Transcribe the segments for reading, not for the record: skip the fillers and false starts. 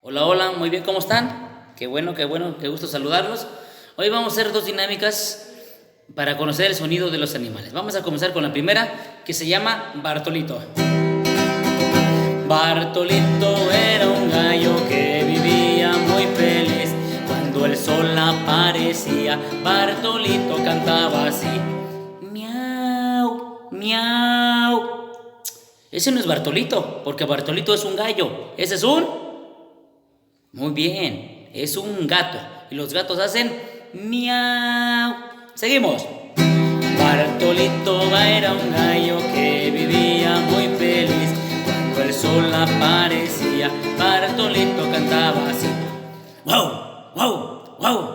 Hola, hola, muy bien, ¿cómo están? Qué bueno, qué gusto saludarlos. Hoy vamos a hacer dos dinámicas para conocer el sonido de los animales. Vamos a comenzar con la primera, que se llama Bartolito. Bartolito era un gallo que vivía muy feliz. Cuando el sol aparecía, Bartolito cantaba así: miau, miau. Ese no es Bartolito, porque Bartolito es un gallo. Ese es un... Muy bien, es un gato. Y los gatos hacen miau. Seguimos. Bartolito era un gallo que vivía muy feliz. Cuando el sol aparecía, Bartolito cantaba así: ¡wow! ¡Wow! ¡Wow!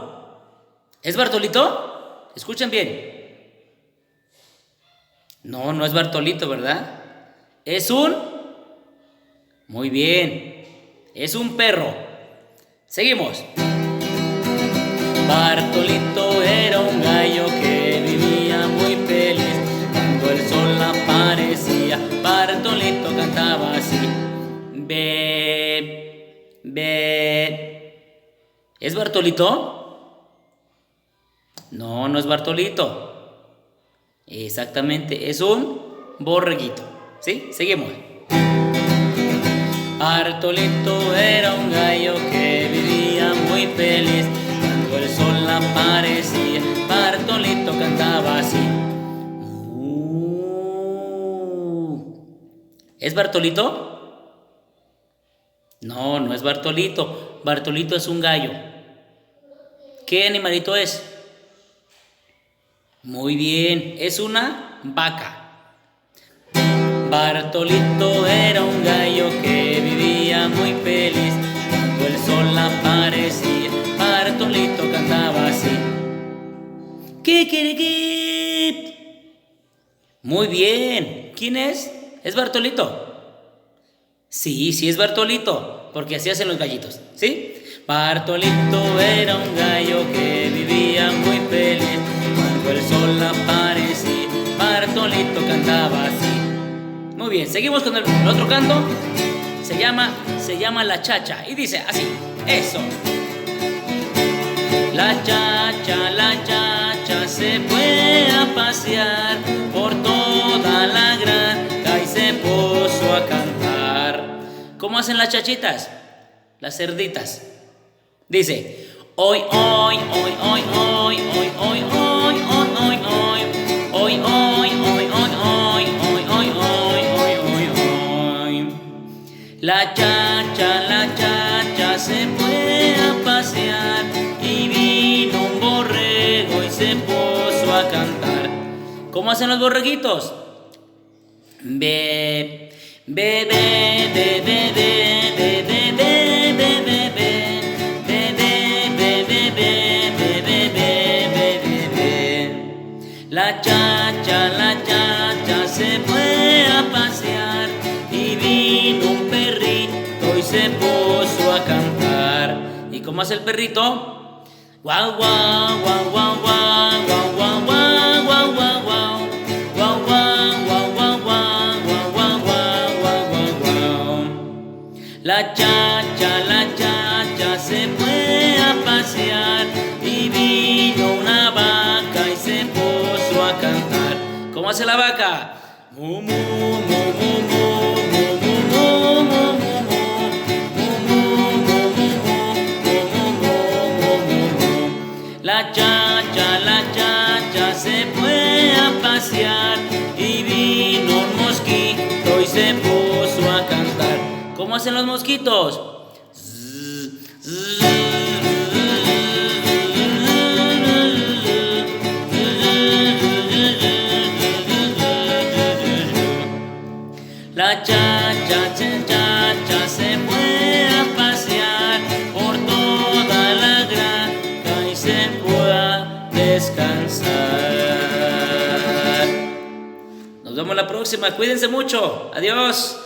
¿Es Bartolito? Escuchen bien. No, no es Bartolito, ¿verdad? Es un... Muy bien, es un perro. Seguimos. Bartolito era un gallo que vivía muy feliz. Cuando el sol aparecía, Bartolito cantaba así: be, be. ¿Es Bartolito? No, no es Bartolito. Exactamente, es un borreguito. ¿Sí? Seguimos. Bartolito era un gallo que vivía muy feliz. Cuando el sol aparecía, Bartolito cantaba así: ¿Es Bartolito? No, no es Bartolito. Bartolito es un gallo. ¿Qué animalito es? Muy bien, es una vaca. Bartolito era un gallo que vivía muy feliz. Cuando el sol aparecía, Bartolito cantaba así: ¡Kikiriki! Muy bien, ¿quién es? ¿Es Bartolito? Sí, sí es Bartolito, porque así hacen los gallitos, ¿sí? Bartolito era un gallo que vivía muy feliz. Cuando el sol aparecía, Bartolito cantaba así. Muy bien, seguimos con el otro canto. Se llama La Chacha y dice así: eso. La chacha se fue a pasear por toda la granja y se puso a cantar. ¿Cómo hacen las chachitas? Las cerditas. Dice: hoy, hoy, hoy, hoy, hoy, hoy, hoy, hoy, hoy, hoy, hoy, hoy, hoy, hoy, hoy, hoy, hoy, hoy, hoy. La chacha se fue a pasear y vino un borrego y se puso a cantar. ¿Cómo hacen los borreguitos? Be, be, be, be, be, be, be, be, be, be, be, be. La chacha se fue a pasear y vino un perrito y se puso a cantar. ¿Y cómo hace el perrito? Guau, guau, guau, guau, guau, guau, guau, guau, guau, guau, guau. Guau, guau, guau, guau, guau, guau, guau, guau, guau, guau. La chacha se fue a pasear y vino una vaca y se puso a cantar. ¿Cómo hace la vaca? Mu, mu, mu, mu, mu, mu, mu, mu, mu, mu. La chacha se fue a pasear y vino un mosquito y se puso a cantar. ¿Cómo hacen los mosquitos? La chacha se fue a pasear por toda la granja y se fue a descansar. Nos vemos la próxima, cuídense mucho, adiós.